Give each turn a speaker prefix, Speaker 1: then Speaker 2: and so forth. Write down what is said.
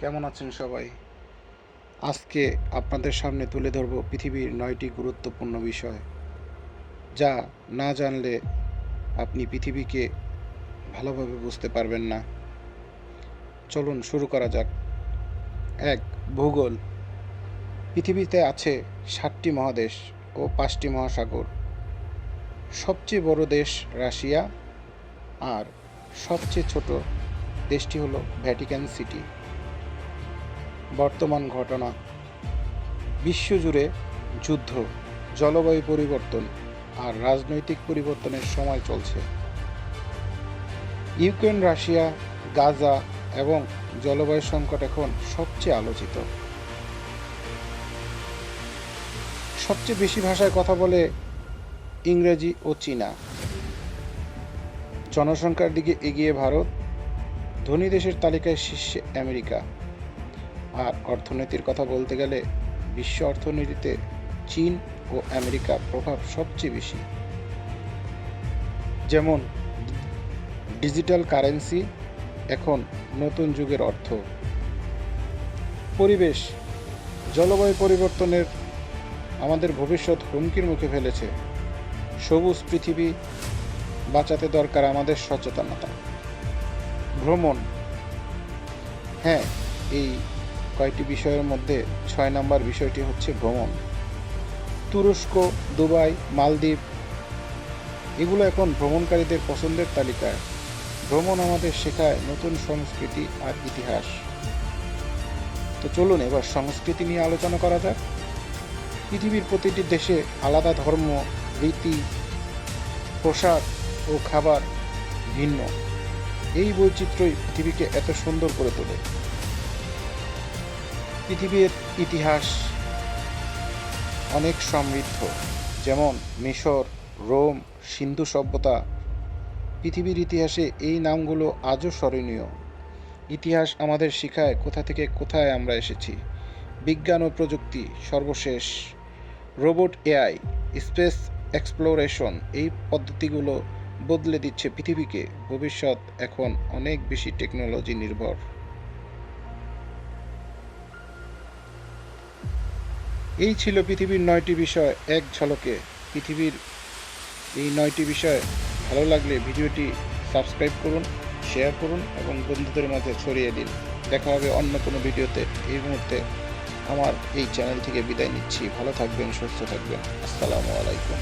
Speaker 1: কেমন আছেন সবাই? আজকে আপনাদের সামনে তুলে ধরব পৃথিবীর 9টি গুরুত্বপূর্ণ বিষয়, যা না জানলে আপনি পৃথিবীকে ভালোভাবে বুঝতে পারবেন না। চলুন শুরু করা যাক। 1. ভূগোল। পৃথিবীতে আছে 7টি মহাদেশ ও 5টি মহাসাগর। সবচেয়ে বড় দেশ রাশিয়া, আর সবচেয়ে ছোট দেশটি হলো ভ্যাটিকান সিটি। বর্তমান ঘটনা: বিশ্বজুড়ে যুদ্ধ, জলবায়ু পরিবর্তন আর রাজনৈতিক পরিবর্তনের সময় চলছে। ইউক্রেন, রাশিয়া, গাজা এবং জলবায়ু সংকট এখন সবচেয়ে আলোচিত। সবচেয়ে বেশি ভাষায় কথা বলে ইংরেজি ও চীনা। জনসংখ্যার দিকে এগিয়ে ভারত, ধনী দেশের তালিকায় শীর্ষে আমেরিকা। আর অর্থনীতির কথা বলতে গেলে বিশ্ব অর্থনীতিতে চীন ও আমেরিকার প্রভাব সবচেয়ে বেশি। যেমন ডিজিটাল কারেন্সি এখন নতুন যুগের অর্থ। পরিবেশ: জলবায়ু পরিবর্তনের আমাদের ভবিষ্যৎ হুমকির মুখে ফেলেছে। সবুজ পৃথিবী বাঁচাতে দরকার আমাদের সচেতনতা। ভ্রমণ: হ্যাঁ, এই কয়েকটি বিষয়ের মধ্যে 6 নম্বর বিষয়টি হচ্ছে ভ্রমণ। তুরস্ক, দুবাই, মালদ্বীপ এগুলো এখন ভ্রমণকারীদের পছন্দের তালিকায়। ভ্রমণ আমাদের শেখায় নতুন সংস্কৃতি আর ইতিহাস। তো চলুন এবার সংস্কৃতি নিয়ে আলোচনা করা যাক। পৃথিবীর প্রতিটি দেশে আলাদা ধর্ম, রীতি, পোশাক ও খাবার ভিন্ন। এই বৈচিত্র্যই পৃথিবীকে এত সুন্দর করে তোলে। পৃথিবীর ইতিহাস অনেক সমৃদ্ধ, যেমন মিশর, রোম, সিন্ধু সভ্যতা। পৃথিবীর ইতিহাসে এই নামগুলো আজও স্মরণীয়। ইতিহাস আমাদের শেখায় কোথা থেকে কোথায় আমরা এসেছি। বিজ্ঞান ও প্রযুক্তি সর্বশেষ। রোবট, এআই, স্পেস এক্সপ্লোরেশন এই পদ্ধতিগুলো বদলে দিচ্ছে পৃথিবীকে। ভবিষ্যৎ এখন অনেক বেশি টেকনোলজি নির্ভর। এই ছিল পৃথিবীর 9টি বিষয় এক ঝলকে। পৃথিবীর এই 9টি বিষয় ভালো লাগলে ভিডিওটি সাবস্ক্রাইব করুন, শেয়ার করুন এবং বন্ধুদের মাঝে ছড়িয়ে দিন। দেখা হবে অন্য কোনো ভিডিওতে। এই মুহূর্তে আমার এই চ্যানেল থেকে বিদায় নিচ্ছি। ভালো থাকবেন, সুস্থ থাকবেন। আসসালামু আলাইকুম।